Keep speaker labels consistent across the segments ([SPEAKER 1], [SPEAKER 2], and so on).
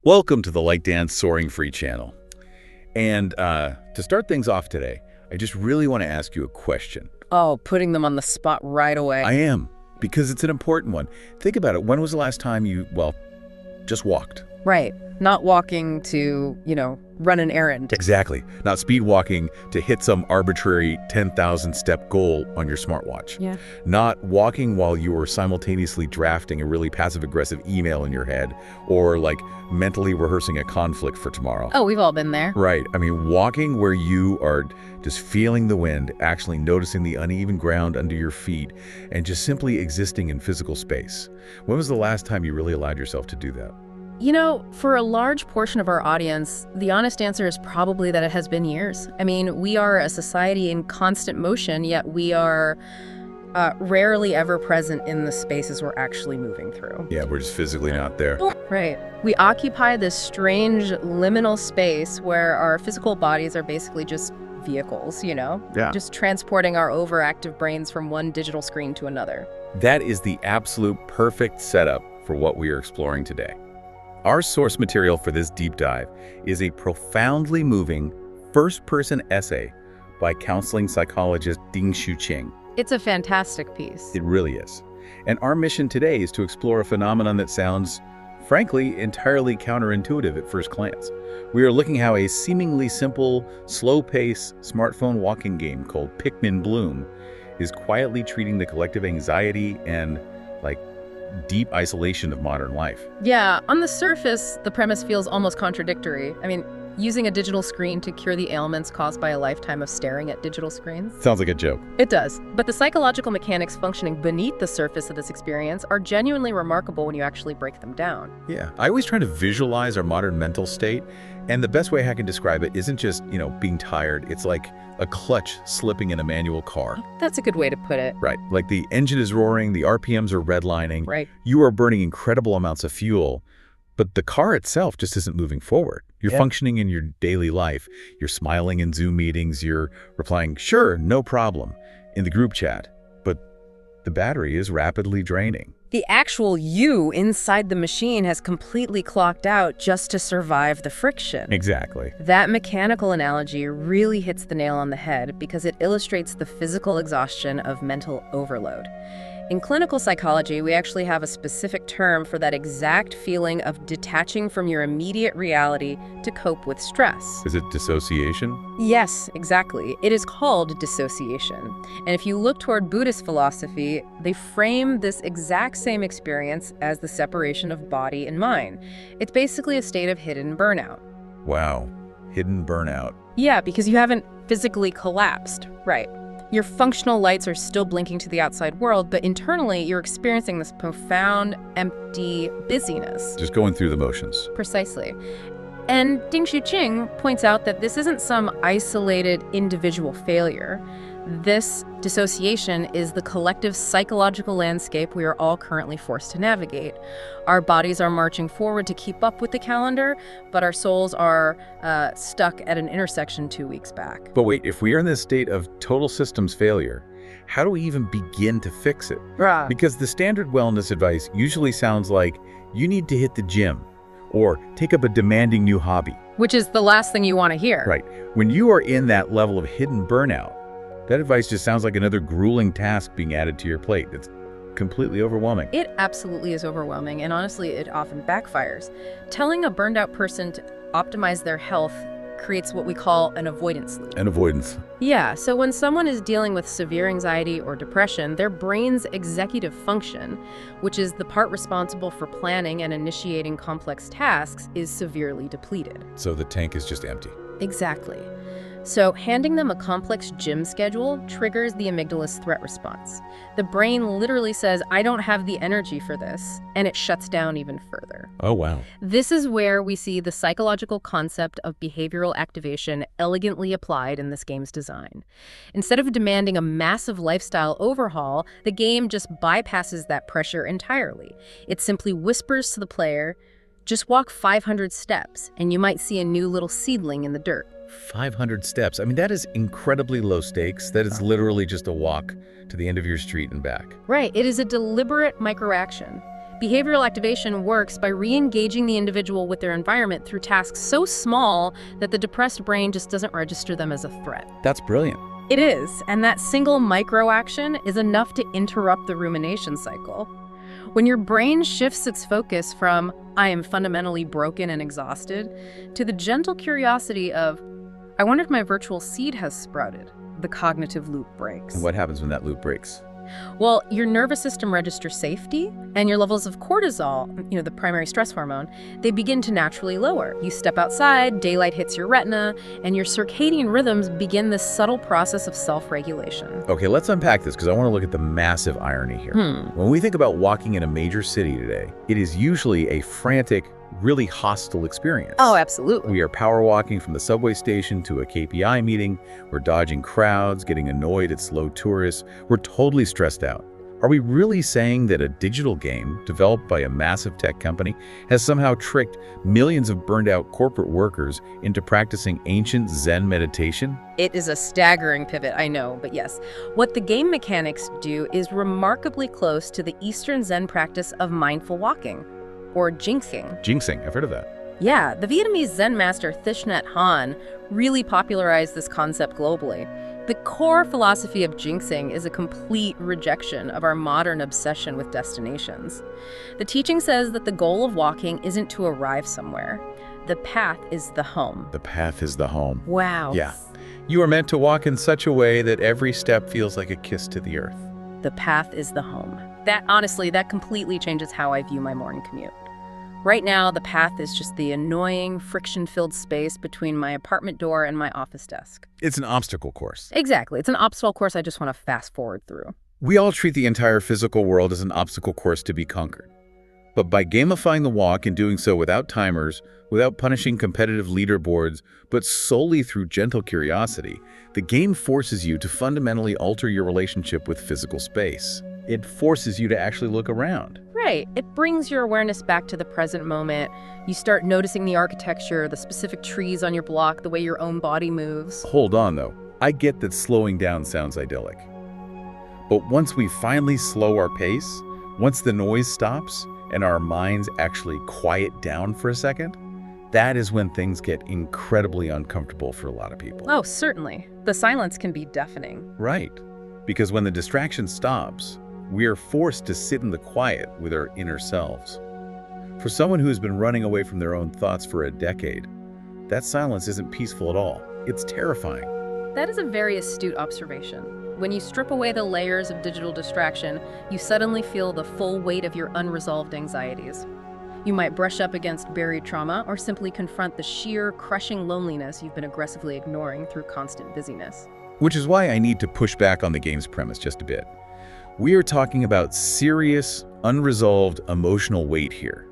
[SPEAKER 1] Welcome to the Light Dance Soaring Free channel. And to start things off today, I just really want to ask you a question.
[SPEAKER 2] Oh, putting them on the spot right away.
[SPEAKER 1] I am, because it's an important one. Think about it. When was the last time you, just walked?
[SPEAKER 2] Right. Not walking to, run an errand.
[SPEAKER 1] Exactly. Not speed walking to hit some arbitrary 10,000-step goal on your smartwatch.
[SPEAKER 2] Yeah.
[SPEAKER 1] Not walking while you were simultaneously drafting a really passive-aggressive email in your head or mentally rehearsing a conflict for tomorrow.
[SPEAKER 2] Oh, we've all been there.
[SPEAKER 1] Right. I mean, walking where you are just feeling the wind, actually noticing the uneven ground under your feet, and just simply existing in physical space. When was the last time you really allowed yourself to do that?
[SPEAKER 2] For a large portion of our audience, the honest answer is probably that it has been years. I mean, we are a society in constant motion, yet we are rarely ever present in the spaces we're actually moving through.
[SPEAKER 1] Yeah, we're just physically not there.
[SPEAKER 2] Right. We occupy this strange liminal space where our physical bodies are basically just vehicles,
[SPEAKER 1] Yeah.
[SPEAKER 2] just transporting our overactive brains from one digital screen to another.
[SPEAKER 1] That is the absolute perfect setup for what we are exploring today. Our source material for this deep dive is a profoundly moving first-person essay by counseling psychologist Ding-Shu Qing.
[SPEAKER 2] It's a fantastic piece.
[SPEAKER 1] It really is. And our mission today is to explore a phenomenon that sounds, frankly, entirely counterintuitive at first glance. We are looking how a seemingly simple, slow-paced smartphone walking game called Pikmin Bloom is quietly treating the collective anxiety and, deep isolation of modern life.
[SPEAKER 2] Yeah, on the surface, the premise feels almost contradictory. I mean, using a digital screen to cure the ailments caused by a lifetime of staring at digital screens.
[SPEAKER 1] Sounds like a joke.
[SPEAKER 2] It does. But the psychological mechanics functioning beneath the surface of this experience are genuinely remarkable when you actually break them down.
[SPEAKER 1] Yeah, I always try to visualize our modern mental state, and the best way I can describe it isn't just, being tired. It's like a clutch slipping in a manual car.
[SPEAKER 2] That's a good way to put it.
[SPEAKER 1] Right, like the engine is roaring, the RPMs are redlining.
[SPEAKER 2] Right.
[SPEAKER 1] You are burning incredible amounts of fuel, but the car itself just isn't moving forward. You're functioning in your daily life. You're smiling in Zoom meetings. You're replying, sure, no problem, in the group chat. But the battery is rapidly draining.
[SPEAKER 2] The actual you inside the machine has completely clocked out just to survive the friction.
[SPEAKER 1] Exactly.
[SPEAKER 2] That mechanical analogy really hits the nail on the head because it illustrates the physical exhaustion of mental overload. In clinical psychology, we actually have a specific term for that exact feeling of detaching from your immediate reality to cope with stress.
[SPEAKER 1] Is it dissociation?
[SPEAKER 2] Yes, exactly. It is called dissociation. And if you look toward Buddhist philosophy, they frame this exact same experience as the separation of body and mind. It's basically a state of hidden burnout.
[SPEAKER 1] Wow, hidden burnout.
[SPEAKER 2] Yeah, because you haven't physically collapsed, right? Your functional lights are still blinking to the outside world, but internally you're experiencing this profound, empty busyness.
[SPEAKER 1] Just going through the motions.
[SPEAKER 2] Precisely. And Ding-Shu Qing points out that this isn't some isolated individual failure. This dissociation is the collective psychological landscape we are all currently forced to navigate. Our bodies are marching forward to keep up with the calendar, but our souls are stuck at an intersection 2 weeks back.
[SPEAKER 1] But wait, if we are in this state of total systems failure, how do we even begin to fix it? Because the standard wellness advice usually sounds like you need to hit the gym or take up a demanding new hobby.
[SPEAKER 2] Which is the last thing you want to hear.
[SPEAKER 1] Right. When you are in that level of hidden burnout, that advice just sounds like another grueling task being added to your plate. It's completely overwhelming.
[SPEAKER 2] It absolutely is overwhelming, and honestly, it often backfires. Telling a burned out person to optimize their health creates what we call an avoidance loop.
[SPEAKER 1] An avoidance.
[SPEAKER 2] Yeah, so when someone is dealing with severe anxiety or depression, their brain's executive function, which is the part responsible for planning and initiating complex tasks, is severely depleted.
[SPEAKER 1] So the tank is just empty.
[SPEAKER 2] Exactly. So handing them a complex gym schedule triggers the amygdala's threat response. The brain literally says, I don't have the energy for this, and it shuts down even further.
[SPEAKER 1] Oh, wow.
[SPEAKER 2] This is where we see the psychological concept of behavioral activation elegantly applied in this game's design. Instead of demanding a massive lifestyle overhaul, the game just bypasses that pressure entirely. It simply whispers to the player, just walk 500 steps, and you might see a new little seedling in the dirt.
[SPEAKER 1] 500 steps. I mean, that is incredibly low stakes. That is literally just a walk to the end of your street and back.
[SPEAKER 2] Right. It is a deliberate microaction. Behavioral activation works by re-engaging the individual with their environment through tasks so small that the depressed brain just doesn't register them as a threat.
[SPEAKER 1] That's brilliant.
[SPEAKER 2] It is, and that single micro-action is enough to interrupt the rumination cycle. When your brain shifts its focus from, I am fundamentally broken and exhausted, to the gentle curiosity of, I wonder if my virtual seed has sprouted, the cognitive loop breaks.
[SPEAKER 1] And what happens when that loop breaks?
[SPEAKER 2] Well, your nervous system registers safety, and your levels of cortisol, the primary stress hormone, they begin to naturally lower. You step outside, daylight hits your retina, and your circadian rhythms begin this subtle process of self-regulation.
[SPEAKER 1] Okay, let's unpack this because I want to look at the massive irony here. When we think about walking in a major city today, it is usually a frantic, really hostile experience.
[SPEAKER 2] Oh, absolutely.
[SPEAKER 1] We are power walking from the subway station to a KPI meeting. We're dodging crowds, getting annoyed at slow tourists. We're totally stressed out. Are we really saying that a digital game developed by a massive tech company has somehow tricked millions of burned-out corporate workers into practicing ancient Zen meditation?
[SPEAKER 2] It is a staggering pivot, I know, but yes. What the game mechanics do is remarkably close to the Eastern Zen practice of mindful walking, or jinxing.
[SPEAKER 1] Jinxing, I've heard of that.
[SPEAKER 2] Yeah, the Vietnamese Zen master Thich Nhat Hanh really popularized this concept globally. The core philosophy of jinxing is a complete rejection of our modern obsession with destinations. The teaching says that the goal of walking isn't to arrive somewhere. The path is the home.
[SPEAKER 1] The path is the home.
[SPEAKER 2] Wow.
[SPEAKER 1] Yeah. You are meant to walk in such a way that every step feels like a kiss to the earth.
[SPEAKER 2] The path is the home. That completely changes how I view my morning commute. Right now, the path is just the annoying, friction-filled space between my apartment door and my office desk.
[SPEAKER 1] It's an obstacle course.
[SPEAKER 2] Exactly. It's an obstacle course I just want to fast forward through.
[SPEAKER 1] We all treat the entire physical world as an obstacle course to be conquered. But by gamifying the walk and doing so without timers, without punishing competitive leaderboards, but solely through gentle curiosity, the game forces you to fundamentally alter your relationship with physical space. It forces you to actually look around.
[SPEAKER 2] Right. It brings your awareness back to the present moment. You start noticing the architecture, the specific trees on your block, the way your own body moves.
[SPEAKER 1] Hold on, though. I get that slowing down sounds idyllic. But once we finally slow our pace, once the noise stops, and our minds actually quiet down for a second, that is when things get incredibly uncomfortable for a lot of people.
[SPEAKER 2] Oh, certainly. The silence can be deafening.
[SPEAKER 1] Right. Because when the distraction stops, we are forced to sit in the quiet with our inner selves. For someone who has been running away from their own thoughts for a decade, that silence isn't peaceful at all. It's terrifying.
[SPEAKER 2] That is a very astute observation. When you strip away the layers of digital distraction, you suddenly feel the full weight of your unresolved anxieties. You might brush up against buried trauma or simply confront the sheer, crushing loneliness you've been aggressively ignoring through constant busyness.
[SPEAKER 1] Which is why I need to push back on the game's premise just a bit. We are talking about serious, unresolved emotional weight here.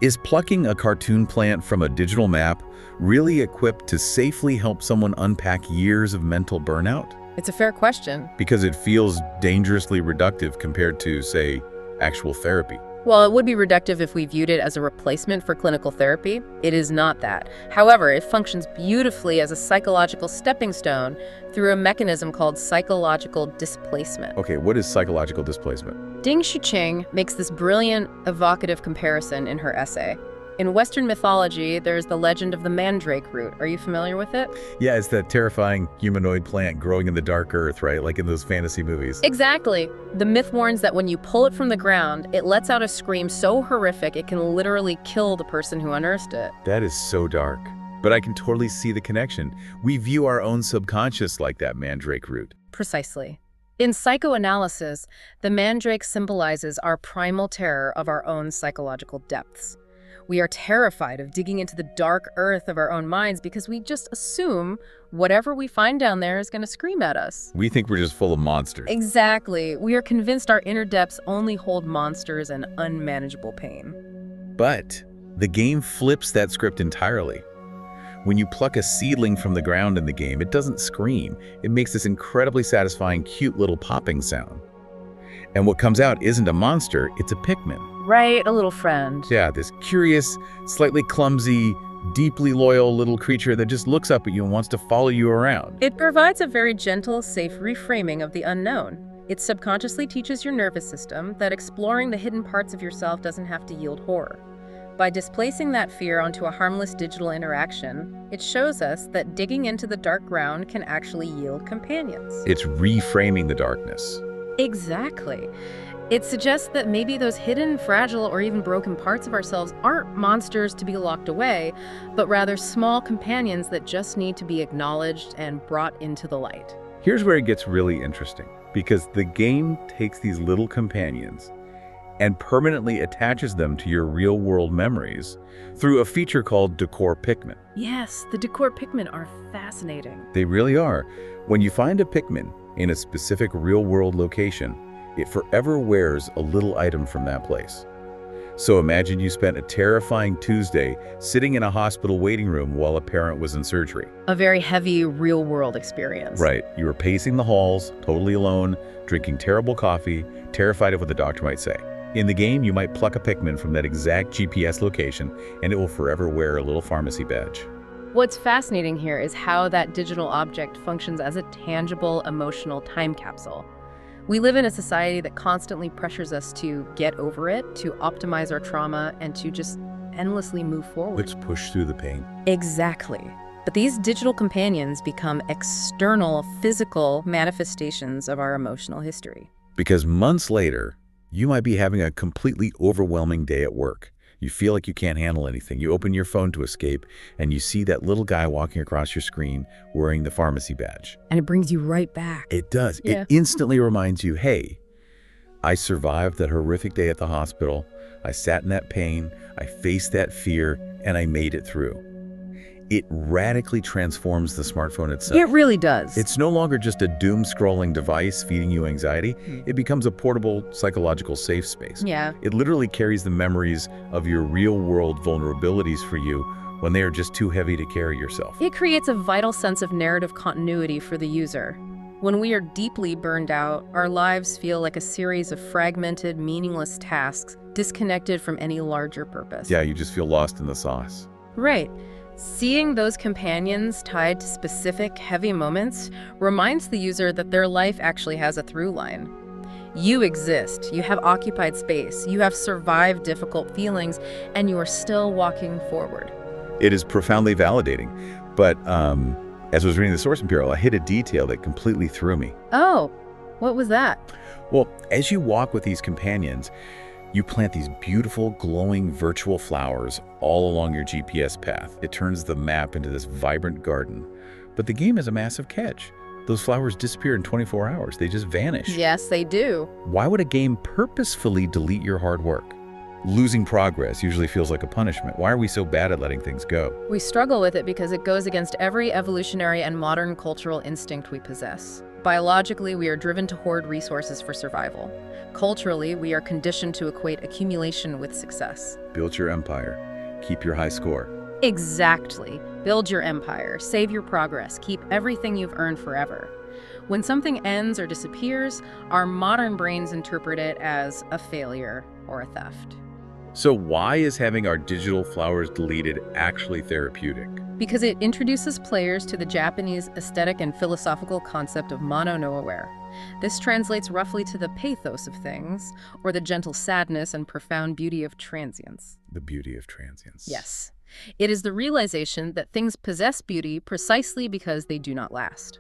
[SPEAKER 1] Is plucking a cartoon plant from a digital map really equipped to safely help someone unpack years of mental burnout?
[SPEAKER 2] It's a fair question.
[SPEAKER 1] Because it feels dangerously reductive compared to, say, actual therapy.
[SPEAKER 2] Well, it would be reductive if we viewed it as a replacement for clinical therapy. It is not that. However, it functions beautifully as a psychological stepping stone through a mechanism called psychological displacement.
[SPEAKER 1] Okay, what is psychological displacement?
[SPEAKER 2] Ding Xuqing makes this brilliant, evocative comparison in her essay. In Western mythology, there's the legend of the mandrake root. Are you familiar with it?
[SPEAKER 1] Yeah, it's that terrifying humanoid plant growing in the dark earth, right? Like in those fantasy movies.
[SPEAKER 2] Exactly. The myth warns that when you pull it from the ground, it lets out a scream so horrific it can literally kill the person who unearthed it.
[SPEAKER 1] That is so dark. But I can totally see the connection. We view our own subconscious like that mandrake root.
[SPEAKER 2] Precisely. In psychoanalysis, the mandrake symbolizes our primal terror of our own psychological depths. We are terrified of digging into the dark earth of our own minds because we just assume whatever we find down there is going to scream at us.
[SPEAKER 1] We think we're just full of monsters.
[SPEAKER 2] Exactly. We are convinced our inner depths only hold monsters and unmanageable pain.
[SPEAKER 1] But the game flips that script entirely. When you pluck a seedling from the ground in the game, it doesn't scream. It makes this incredibly satisfying, cute little popping sound. And what comes out isn't a monster, it's a Pikmin.
[SPEAKER 2] Right, a little friend.
[SPEAKER 1] Yeah, this curious, slightly clumsy, deeply loyal little creature that just looks up at you and wants to follow you around.
[SPEAKER 2] It provides a very gentle, safe reframing of the unknown. It subconsciously teaches your nervous system that exploring the hidden parts of yourself doesn't have to yield horror. By displacing that fear onto a harmless digital interaction, it shows us that digging into the dark ground can actually yield companions.
[SPEAKER 1] It's reframing the darkness.
[SPEAKER 2] Exactly. It suggests that maybe those hidden, fragile, or even broken parts of ourselves aren't monsters to be locked away, but rather small companions that just need to be acknowledged and brought into the light.
[SPEAKER 1] Here's where it gets really interesting, because the game takes these little companions and permanently attaches them to your real-world memories through a feature called Decor Pikmin.
[SPEAKER 2] Yes, the Decor Pikmin are fascinating.
[SPEAKER 1] They really are. When you find a Pikmin in a specific real-world location, it forever wears a little item from that place. So imagine you spent a terrifying Tuesday sitting in a hospital waiting room while a parent was in surgery.
[SPEAKER 2] A very heavy real-world experience.
[SPEAKER 1] Right. You were pacing the halls, totally alone, drinking terrible coffee, terrified of what the doctor might say. In the game, you might pluck a Pikmin from that exact GPS location, and it will forever wear a little pharmacy badge.
[SPEAKER 2] What's fascinating here is how that digital object functions as a tangible, emotional time capsule. We live in a society that constantly pressures us to get over it, to optimize our trauma, and to just endlessly move forward.
[SPEAKER 1] Let's push through the pain.
[SPEAKER 2] Exactly. But these digital companions become external, physical manifestations of our emotional history.
[SPEAKER 1] Because months later, you might be having a completely overwhelming day at work. You feel like you can't handle anything. You open your phone to escape, and you see that little guy walking across your screen wearing the pharmacy badge.
[SPEAKER 2] And it brings you right back.
[SPEAKER 1] It does.
[SPEAKER 2] Yeah.
[SPEAKER 1] It instantly reminds you, hey, I survived that horrific day at the hospital. I sat in that pain. I faced that fear, and I made it through. It radically transforms the smartphone itself.
[SPEAKER 2] It really does.
[SPEAKER 1] It's no longer just a doom-scrolling device feeding you anxiety. It becomes a portable psychological safe space.
[SPEAKER 2] Yeah.
[SPEAKER 1] It literally carries the memories of your real-world vulnerabilities for you when they are just too heavy to carry yourself.
[SPEAKER 2] It creates a vital sense of narrative continuity for the user. When we are deeply burned out, our lives feel like a series of fragmented, meaningless tasks disconnected from any larger purpose.
[SPEAKER 1] Yeah, you just feel lost in the sauce.
[SPEAKER 2] Right. Seeing those companions tied to specific heavy moments reminds the user that their life actually has a through line. You exist, you have occupied space, you have survived difficult feelings, and you are still walking forward.
[SPEAKER 1] It is profoundly validating, but as I was reading the source material, I hit a detail that completely threw me.
[SPEAKER 2] Oh, what was that?
[SPEAKER 1] Well, as you walk with these companions, you plant these beautiful, glowing virtual flowers all along your GPS path. It turns the map into this vibrant garden. But the game has a massive catch. Those flowers disappear in 24 hours. They just vanish.
[SPEAKER 2] Yes, they do.
[SPEAKER 1] Why would a game purposefully delete your hard work? Losing progress usually feels like a punishment. Why are we so bad at letting things go?
[SPEAKER 2] We struggle with it because it goes against every evolutionary and modern cultural instinct we possess. Biologically, we are driven to hoard resources for survival. Culturally, we are conditioned to equate accumulation with success.
[SPEAKER 1] Build your empire. Keep your high score.
[SPEAKER 2] Exactly. Build your empire, save your progress, keep everything you've earned forever. When something ends or disappears, our modern brains interpret it as a failure or a theft.
[SPEAKER 1] So why is having our digital flowers deleted actually therapeutic?
[SPEAKER 2] Because it introduces players to the Japanese aesthetic and philosophical concept of mono no aware. This translates roughly to the pathos of things, or the gentle sadness and profound beauty of transience.
[SPEAKER 1] The beauty of transience.
[SPEAKER 2] Yes. It is the realization that things possess beauty precisely because they do not last.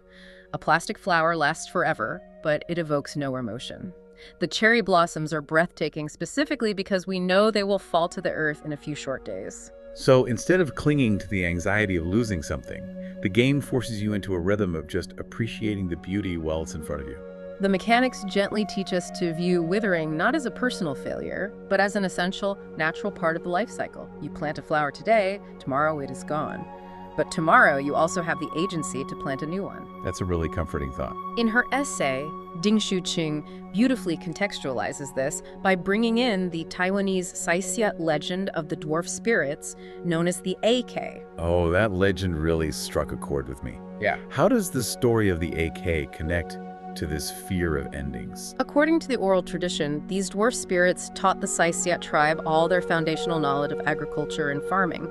[SPEAKER 2] A plastic flower lasts forever, but it evokes no emotion. The cherry blossoms are breathtaking specifically because we know they will fall to the earth in a few short days.
[SPEAKER 1] So instead of clinging to the anxiety of losing something, the game forces you into a rhythm of just appreciating the beauty while it's in front of you.
[SPEAKER 2] The mechanics gently teach us to view withering not as a personal failure, but as an essential, natural part of the life cycle. You plant a flower today, tomorrow it is gone. But tomorrow you also have the agency to plant a new one.
[SPEAKER 1] That's a really comforting thought.
[SPEAKER 2] In her essay, Ding Shu-ching beautifully contextualizes this by bringing in the Taiwanese Saixia legend of the dwarf spirits, known as the AK.
[SPEAKER 1] Oh, that legend really struck a chord with me.
[SPEAKER 2] Yeah.
[SPEAKER 1] How does the story of the AK connect to this fear of endings?
[SPEAKER 2] According to the oral tradition, these dwarf spirits taught the Saixia tribe all their foundational knowledge of agriculture and farming.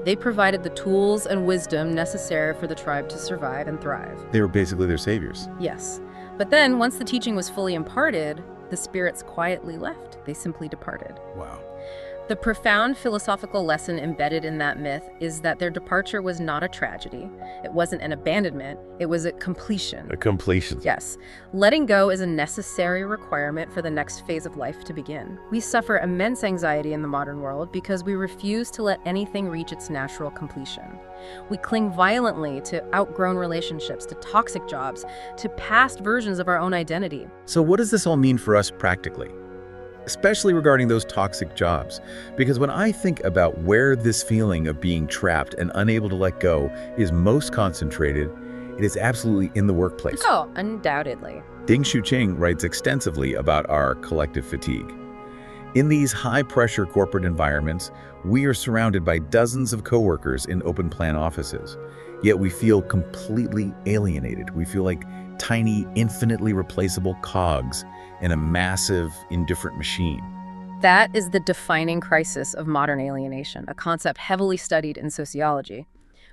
[SPEAKER 2] They provided the tools and wisdom necessary for the tribe to survive and thrive.
[SPEAKER 1] They were basically their saviors.
[SPEAKER 2] Yes. But then, once the teaching was fully imparted, the spirits quietly left. They simply departed.
[SPEAKER 1] Wow.
[SPEAKER 2] The profound philosophical lesson embedded in that myth is that their departure was not a tragedy. It wasn't an abandonment. It was a completion.
[SPEAKER 1] A completion.
[SPEAKER 2] Yes. Letting go is a necessary requirement for the next phase of life to begin. We suffer immense anxiety in the modern world because we refuse to let anything reach its natural completion. We cling violently to outgrown relationships, to toxic jobs, to past versions of our own identity.
[SPEAKER 1] So what does this all mean for us practically? Especially regarding those toxic jobs. Because when I think about where this feeling of being trapped and unable to let go is most concentrated, it is absolutely in the workplace.
[SPEAKER 2] Oh, undoubtedly.
[SPEAKER 1] Ding-Shu Ching writes extensively about our collective fatigue. In these high-pressure corporate environments, we are surrounded by dozens of coworkers in open-plan offices. Yet we feel completely alienated. We feel like tiny, infinitely replaceable cogs in a massive, indifferent machine.
[SPEAKER 2] That is the defining crisis of modern alienation, a concept heavily studied in sociology.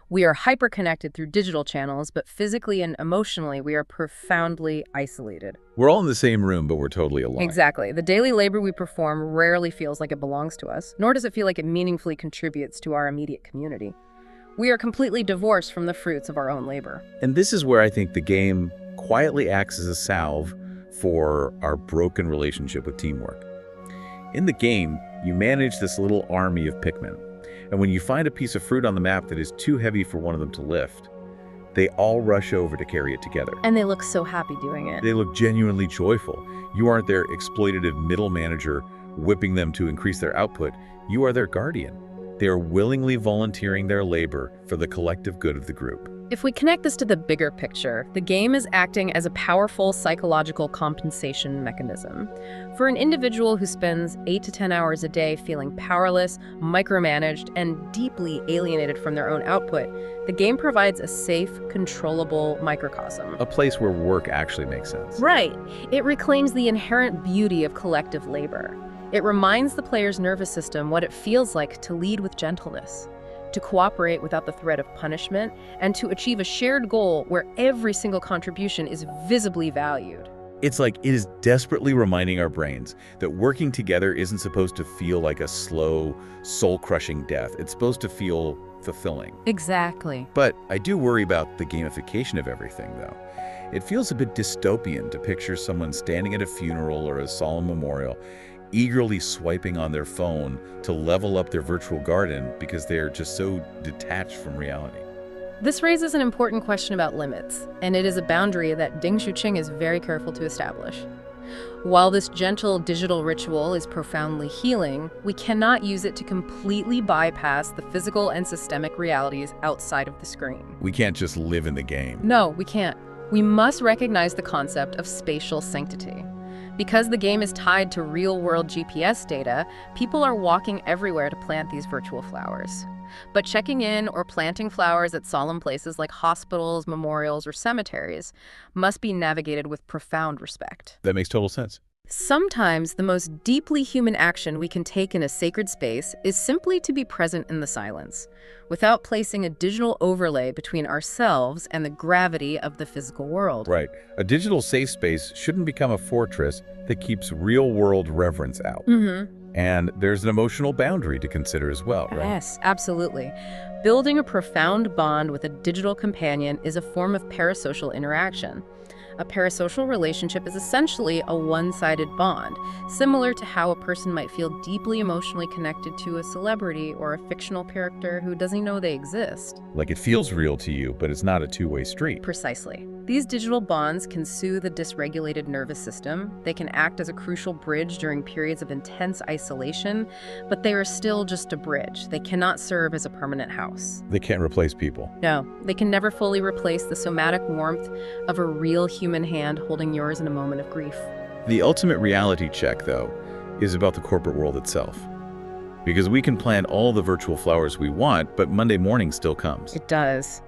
[SPEAKER 2] We are hyper-connected through digital channels, but physically and emotionally, we are profoundly isolated.
[SPEAKER 1] We're all in the same room, but we're totally alone.
[SPEAKER 2] Exactly. The daily labor we perform rarely feels like it belongs to us, nor does it feel like it meaningfully contributes to our immediate community. We are completely divorced from the fruits of our own labor.
[SPEAKER 1] And this is where I think the game quietly acts as a salve for our broken relationship with teamwork. In the game, you manage this little army of Pikmin, and when you find a piece of fruit on the map that is too heavy for one of them to lift, they all rush over to carry it together.
[SPEAKER 2] And they look so happy doing it.
[SPEAKER 1] They look genuinely joyful. You aren't their exploitative middle manager whipping them to increase their output. You are their guardian. They are willingly volunteering their labor for the collective good of the group.
[SPEAKER 2] If we connect this to the bigger picture, the game is acting as a powerful psychological compensation mechanism. For an individual who spends 8 to 10 hours a day feeling powerless, micromanaged, and deeply alienated from their own output, the game provides a safe, controllable microcosm.
[SPEAKER 1] A place where work actually makes sense.
[SPEAKER 2] Right. It reclaims the inherent beauty of collective labor. It reminds the player's nervous system what it feels like to lead with gentleness, to cooperate without the threat of punishment, and to achieve a shared goal where every single contribution is visibly valued.
[SPEAKER 1] It's like it is desperately reminding our brains that working together isn't supposed to feel like a slow, soul-crushing death. It's supposed to feel fulfilling.
[SPEAKER 2] Exactly.
[SPEAKER 1] But I do worry about the gamification of everything, though. It feels a bit dystopian to picture someone standing at a funeral or a solemn memorial, eagerly swiping on their phone to level up their virtual garden because they're just so detached from reality.
[SPEAKER 2] This raises an important question about limits, and it is a boundary that Ding-Shu Ching is very careful to establish. While this gentle digital ritual is profoundly healing, we cannot use it to completely bypass the physical and systemic realities outside of the screen.
[SPEAKER 1] We can't just live in the game.
[SPEAKER 2] No, we can't. We must recognize the concept of spatial sanctity. Because the game is tied to real-world GPS data, people are walking everywhere to plant these virtual flowers. But checking in or planting flowers at solemn places like hospitals, memorials, or cemeteries must be navigated with profound respect.
[SPEAKER 1] That makes total sense.
[SPEAKER 2] Sometimes the most deeply human action we can take in a sacred space is simply to be present in the silence, without placing a digital overlay between ourselves and the gravity of the physical world.
[SPEAKER 1] Right. A digital safe space shouldn't become a fortress that keeps real-world reverence out. And there's an emotional boundary to consider as well, right?
[SPEAKER 2] Yes, absolutely. Building a profound bond with a digital companion is a form of parasocial interaction. A parasocial relationship is essentially a one-sided bond, similar to how a person might feel deeply emotionally connected to a celebrity or a fictional character who doesn't know they exist.
[SPEAKER 1] Like it feels real to you, but it's not a two-way street.
[SPEAKER 2] Precisely. These digital bonds can soothe a dysregulated nervous system. They can act as a crucial bridge during periods of intense isolation, but they are still just a bridge. They cannot serve as a permanent house.
[SPEAKER 1] They can't replace people.
[SPEAKER 2] No, they can never fully replace the somatic warmth of a real human hand holding yours in a moment of grief.
[SPEAKER 1] The ultimate reality check, though, is about the corporate world itself. Because we can plant all the virtual flowers we want, but Monday morning still comes.
[SPEAKER 2] It does.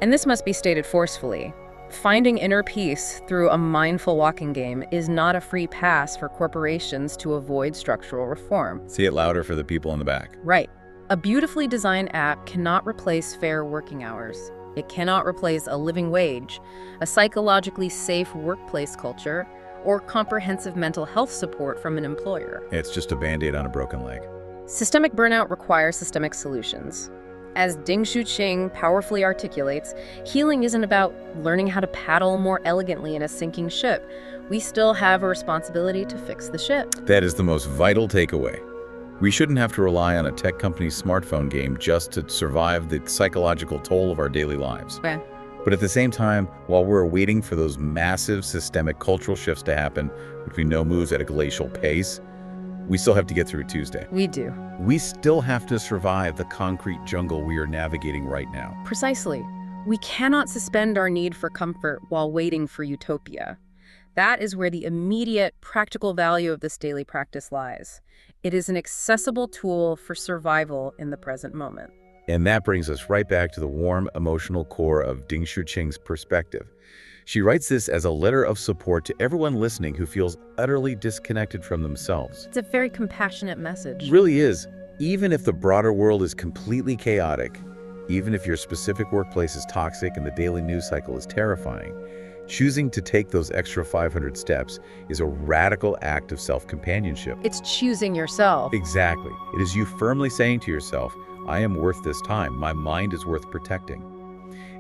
[SPEAKER 2] And this must be stated forcefully. Finding inner peace through a mindful walking game is not a free pass for corporations to avoid structural reform.
[SPEAKER 1] Say it louder for the people in the back.
[SPEAKER 2] Right. A beautifully designed app cannot replace fair working hours. It cannot replace a living wage, a psychologically safe workplace culture, or comprehensive mental health support from an employer.
[SPEAKER 1] It's just a Band-Aid on a broken leg.
[SPEAKER 2] Systemic burnout requires systemic solutions. As Ding-Shu Ching powerfully articulates, healing isn't about learning how to paddle more elegantly in a sinking ship. We still have a responsibility to fix the ship.
[SPEAKER 1] That is the most vital takeaway. We shouldn't have to rely on a tech company's smartphone game just to survive the psychological toll of our daily lives.
[SPEAKER 2] Okay.
[SPEAKER 1] But at the same time, while we're waiting for those massive systemic cultural shifts to happen, which we know moves at a glacial pace, we still have to get through Tuesday.
[SPEAKER 2] We do.
[SPEAKER 1] We still have to survive the concrete jungle we are navigating right now.
[SPEAKER 2] Precisely. We cannot suspend our need for comfort while waiting for utopia. That is where the immediate, practical value of this daily practice lies. It is an accessible tool for survival in the present moment.
[SPEAKER 1] And that brings us right back to the warm, emotional core of Ding-Shu Ching's perspective. She writes this as a letter of support to everyone listening who feels utterly disconnected from themselves.
[SPEAKER 2] It's a very compassionate message.
[SPEAKER 1] It really is. Even if the broader world is completely chaotic, even if your specific workplace is toxic and the daily news cycle is terrifying, choosing to take those extra 500 steps is a radical act of self-companionship.
[SPEAKER 2] It's choosing yourself.
[SPEAKER 1] Exactly. It is you firmly saying to yourself, I am worth this time. My mind is worth protecting.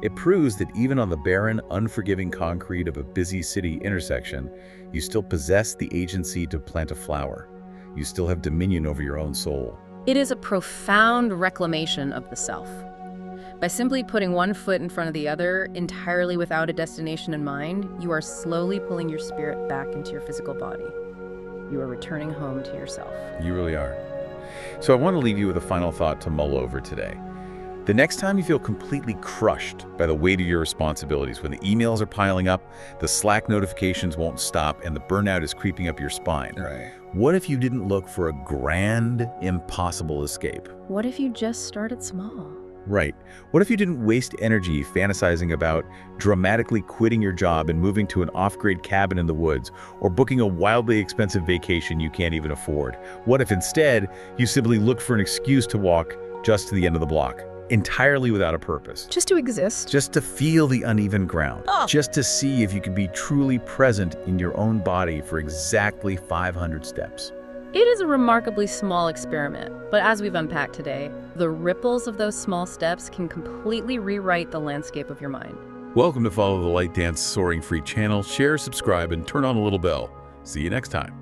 [SPEAKER 1] It proves that even on the barren, unforgiving concrete of a busy city intersection, you still possess the agency to plant a flower. You still have dominion over your own soul.
[SPEAKER 2] It is a profound reclamation of the self. By simply putting one foot in front of the other, entirely without a destination in mind, you are slowly pulling your spirit back into your physical body. You are returning home to yourself.
[SPEAKER 1] You really are. So I want to leave you with a final thought to mull over today. The next time you feel completely crushed by the weight of your responsibilities, when the emails are piling up, the Slack notifications won't stop, and the burnout is creeping up your spine.
[SPEAKER 3] Right.
[SPEAKER 1] What if you didn't look for a grand, impossible escape?
[SPEAKER 2] What if you just started small?
[SPEAKER 1] Right. What if you didn't waste energy fantasizing about dramatically quitting your job and moving to an off-grid cabin in the woods, or booking a wildly expensive vacation you can't even afford? What if instead you simply looked for an excuse to walk just to the end of the block, entirely without a purpose?
[SPEAKER 2] Just to exist.
[SPEAKER 1] Just to feel the uneven ground. Just to see if you could be truly present in your own body for exactly 500 steps.
[SPEAKER 2] It is a remarkably small experiment, but as we've unpacked today, the ripples of those small steps can completely rewrite the landscape of your mind.
[SPEAKER 1] Welcome to Follow the Light Dance Soaring Free channel. Share, subscribe, and turn on the little bell. See you next time.